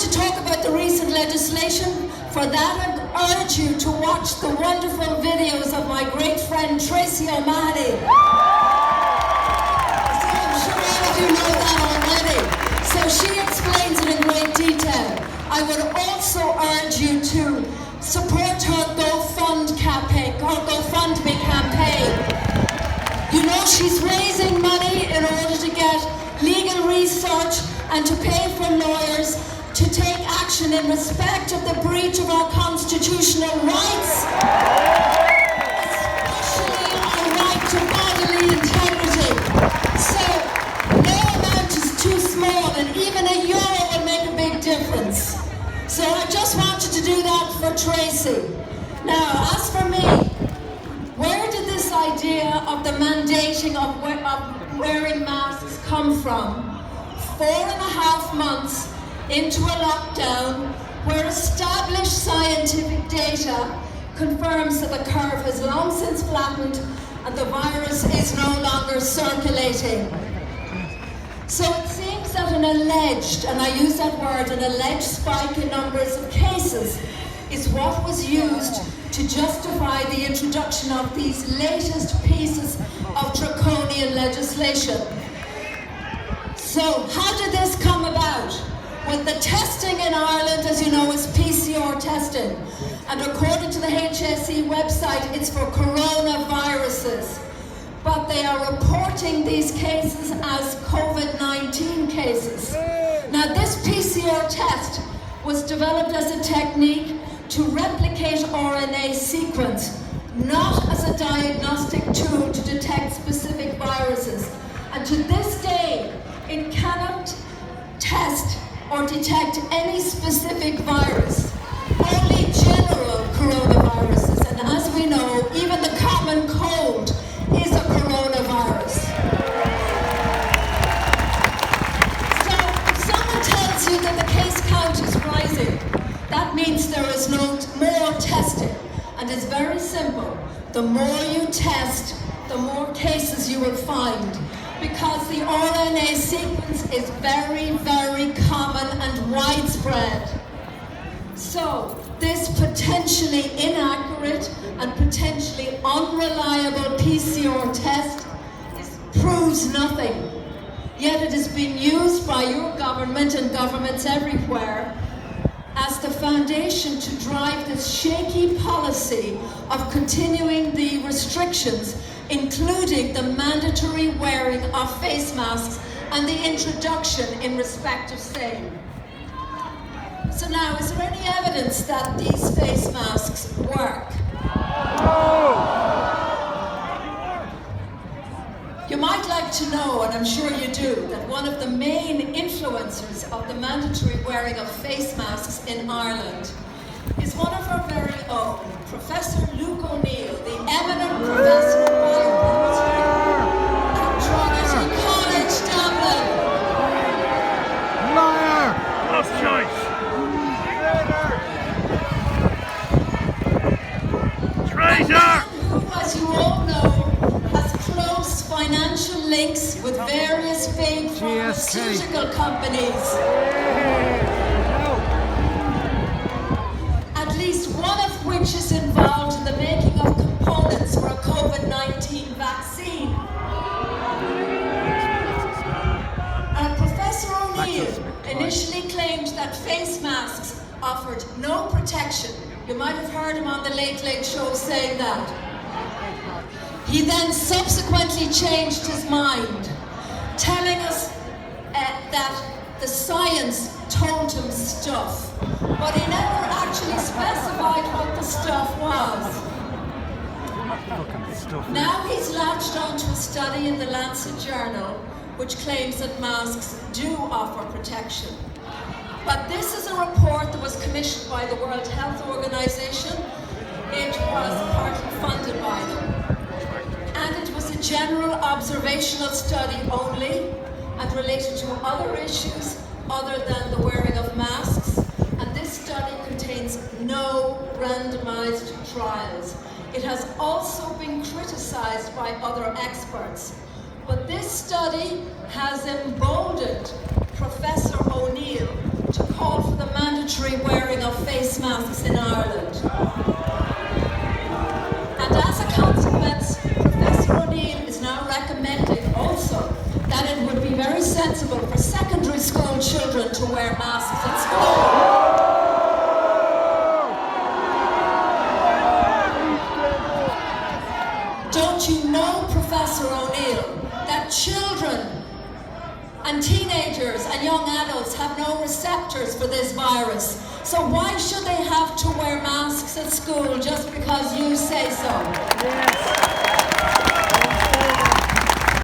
to talk about the recent legislation. For that, I urge you to watch the wonderful videos of my great friend Tracy O'Mahony. I'm sure all of you know that already. So she explains it in great detail. I would also urge you to support her GoFundMe campaign. You know, she's raising money in order to get legal research and to pay for lawyers to take action in respect of the breach of our constitutional rights, especially our right to bodily integrity. So no amount is too small, and even a euro will make a big difference. So I just wanted to do that for Tracy. Now, as for me, where did this idea of the mandating of wearing masks come from? 4.5 months into a lockdown where established scientific data confirms that the curve has long since flattened and the virus is no longer circulating. So it seems that an alleged, and I use that word, an alleged spike in numbers of cases is what was used to justify the introduction of these latest pieces of draconian legislation. So how did this come about? Well, the testing in Ireland, as you know, is PCR testing. And according to the HSE website, it's for coronaviruses. But they are reporting these cases as COVID-19 cases. Now, this PCR test was developed as a technique to replicate RNA sequence, not as a diagnostic tool to detect specific viruses. And to this day, it cannot test or detect any specific virus, only general coronaviruses. And as we know, even the common cold is a coronavirus. So if someone tells you that the case count is rising, that means there is no more testing. And it's very simple. The more you test, the more cases you will find, because the RNA sequence is very, very common and widespread. So this potentially inaccurate and potentially unreliable PCR test proves nothing. Yet it is being used by your government and governments everywhere as the foundation to drive this shaky policy of continuing the restrictions, including the mandatory wearing of face masks and the introduction in respect of same. So now, is there any evidence that these face masks work? You might like to know, and I'm sure you do, that one of the main influencers of the mandatory wearing of face masks in Ireland is one of our very own, Professor Luke O'Neill, the eminent professor of biochemistry at Trinity College, Dublin. Liar! Lost choice! Traitor! Who, as you all know, has close financial links with various big pharmaceutical companies. At least one of which is involved in the making of components for a COVID-19 vaccine. Professor O'Neill initially claimed that face masks offered no protection. You might have heard him on the Late Late Show saying that. He then subsequently changed his mind, telling us that the science told him stuff, but he never actually specified what the stuff was. Now he's latched onto a study in the Lancet Journal which claims that masks do offer protection. But this is a report that was commissioned by the World Health Organization. It was partly funded by them. And it was a general observational study only and related to other issues other than the wearing of masks. And this study contains no randomized trials. It has also been criticized by other experts. But this study has emboldened Professor O'Neill to call for the face masks in Ireland. And as a consequence, Professor O'Neill is now recommending also that it would be very sensible for secondary school children to wear masks at school. Don't you know, Professor O'Neill, that children and teenagers and young adults have no receptors for this virus? So why should they have to wear masks at school just because you say so? Yes.